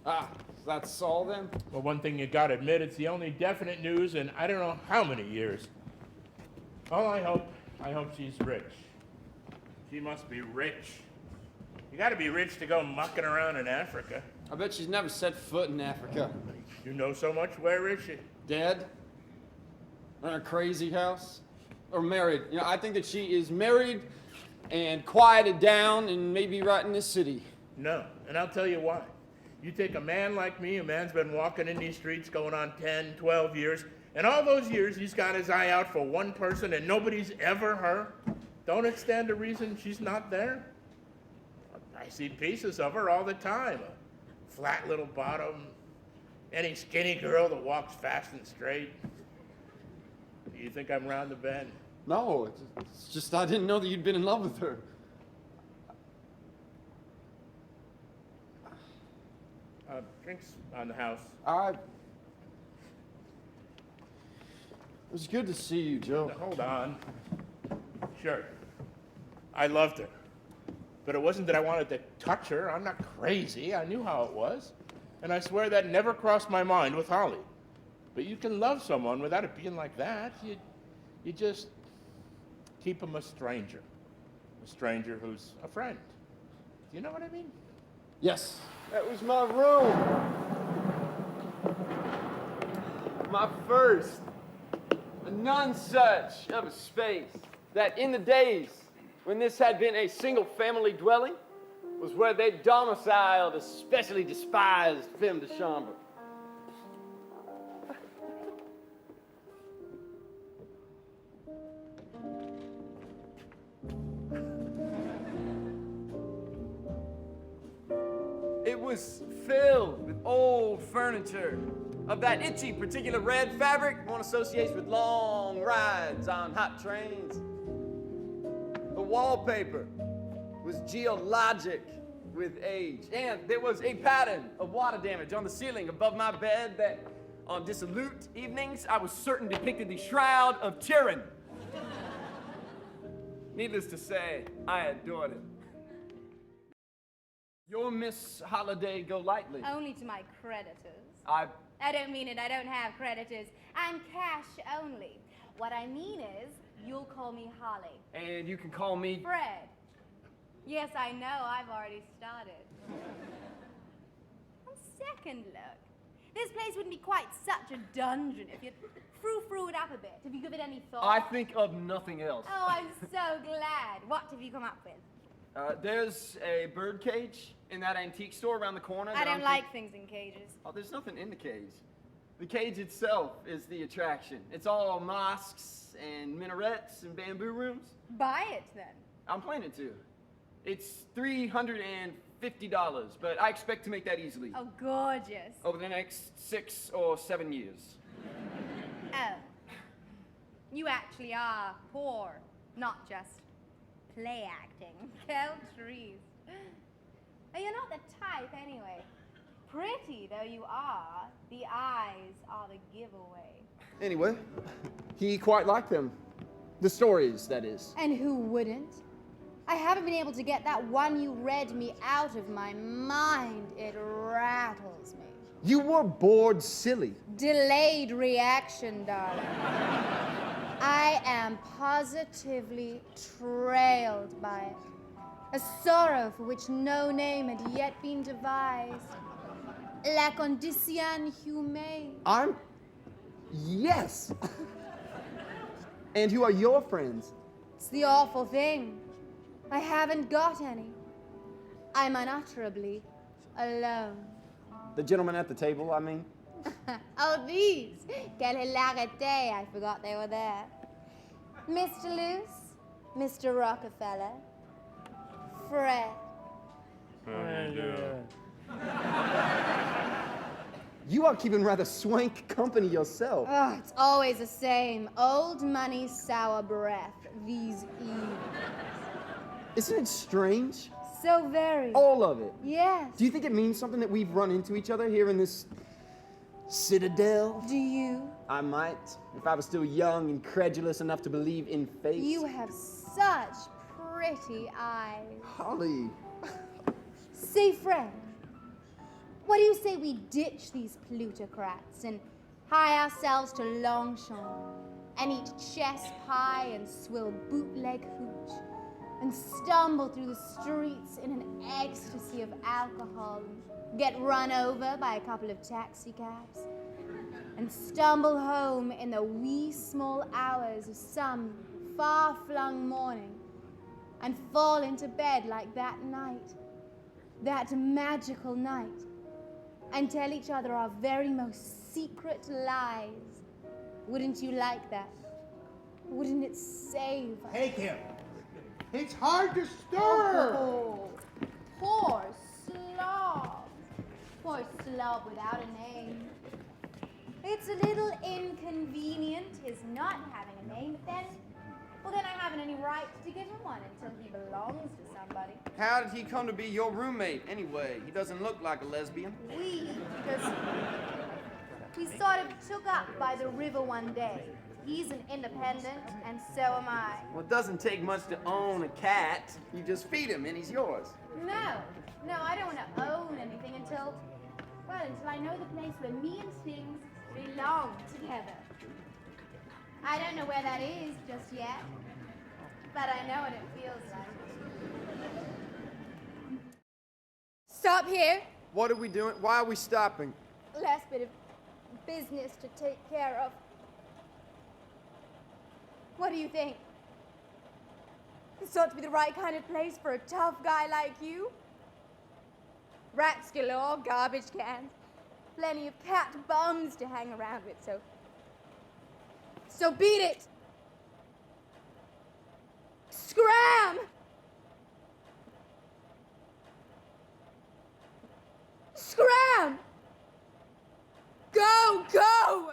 Ah, that's all then? Well, one thing you gotta admit, it's the only definite news in I don't know how many years. Well, I hope she's rich. She must be rich. You gotta be rich to go mucking around in Africa. I bet she's never set foot in Africa. You know so much, where is she? Dead? In a crazy house? Or married? You know, I think that she is married and quieted down and maybe right in this city. No, and I'll tell you why. You take a man like me, a man's been walking in these streets going on 10, 12 years, and all those years he's got his eye out for one person and nobody's ever her. Don't it stand to reason she's not there? I see pieces of her all the time. A flat little bottom, any skinny girl that walks fast and straight. Do you think I'm round the bend? No, it's just I didn't know that you'd been in love with her. Drinks on the house. It was good to see you, Joe. Now, hold on. Sure. I loved her. But it wasn't that I wanted to touch her. I'm not crazy. I knew how it was. And I swear that never crossed my mind with Holly. But you can love someone without it being like that. You just keep them a stranger. A stranger who's a friend. Do you know what I mean? Yes, that was my room. My first. None such of a space that in the days when this had been a single family dwelling was where they domiciled a specially despised femme de chambre. It was filled with old furniture of that itchy particular red fabric one associates with long rides on hot trains. The wallpaper was geologic with age, and there was a pattern of water damage on the ceiling above my bed that on dissolute evenings I was certain depicted the shroud of Tyrann. Needless to say, I adored it. Your Miss Holiday Golightly. Only to my creditors. I don't mean it, I don't have creditors. I'm cash only. What I mean is, you'll call me Holly. And you can call me Fred. Yes, I know, I've already started. On second look, this place wouldn't be quite such a dungeon if you'd frou-frou it up a bit. Have you given it any thought? I think of nothing else. Oh, I'm so glad. What have you come up with? There's a bird cage in that antique store around the corner. I don't like things in cages. Oh, there's nothing in the cage. The cage itself is the attraction. It's all mosques and minarets and bamboo rooms. Buy it, then. I'm planning to. It's $350, but I expect to make that easily. Oh, gorgeous. Over the next 6 or 7 years. Oh. You actually are poor, not just play acting. Count trees. Oh, you're not the type, anyway. Pretty though you are, the eyes are the giveaway. Anyway, he quite liked them. The stories, that is. And who wouldn't? I haven't been able to get that one you read me out of my mind. It rattles me. You were bored silly. Delayed reaction, darling. I am positively trailed by it. A sorrow for which no name had yet been devised. La condition humaine. Yes. And who are your friends? It's the awful thing. I haven't got any. I'm unutterably alone. The gentleman at the table, I mean. Oh, these. Quelle hilarité. I forgot they were there. Mr. Luce, Mr. Rockefeller, Fred. You are keeping rather swank company yourself. Oh, it's always the same. Old money, sour breath. These evenings. Isn't it strange? So very. All of it. Yes. Do you think it means something that we've run into each other here in this citadel? Do you? I might, if I was still young and credulous enough to believe in fate. You have such pretty eyes. Holly. Say, Fred, What do you say we ditch these plutocrats and hie ourselves to Longchamp and eat chess pie and swill bootleg hooch and stumble through the streets in an ecstasy of alcohol and get run over by a couple of taxi cabs and stumble home in the wee small hours of some far-flung morning and fall into bed like that night, that magical night, and tell each other our very most secret lies. Wouldn't you like that? Wouldn't it save us? Take him. It's hard to stir. Oh, poor slob. Poor slob without a name. It's a little inconvenient, his not having a name, but then I haven't any right to give him one until he belongs to somebody. How did he come to be your roommate anyway? He doesn't look like a lesbian. Because we sort of took up by the river one day. He's an independent, and so am I. Well, it doesn't take much to own a cat. You just feed him and he's yours. No, I don't want to own anything until I know the place where me and things belong together. I don't know where that is just yet, but I know what it feels like. Stop here. What are we doing? Why are we stopping? Last bit of business to take care of. What do you think? This ought to be the right kind of place for a tough guy like you. Rats galore, garbage cans, plenty of cat bums to hang around with, so beat it! Scram! Scram! Go, go!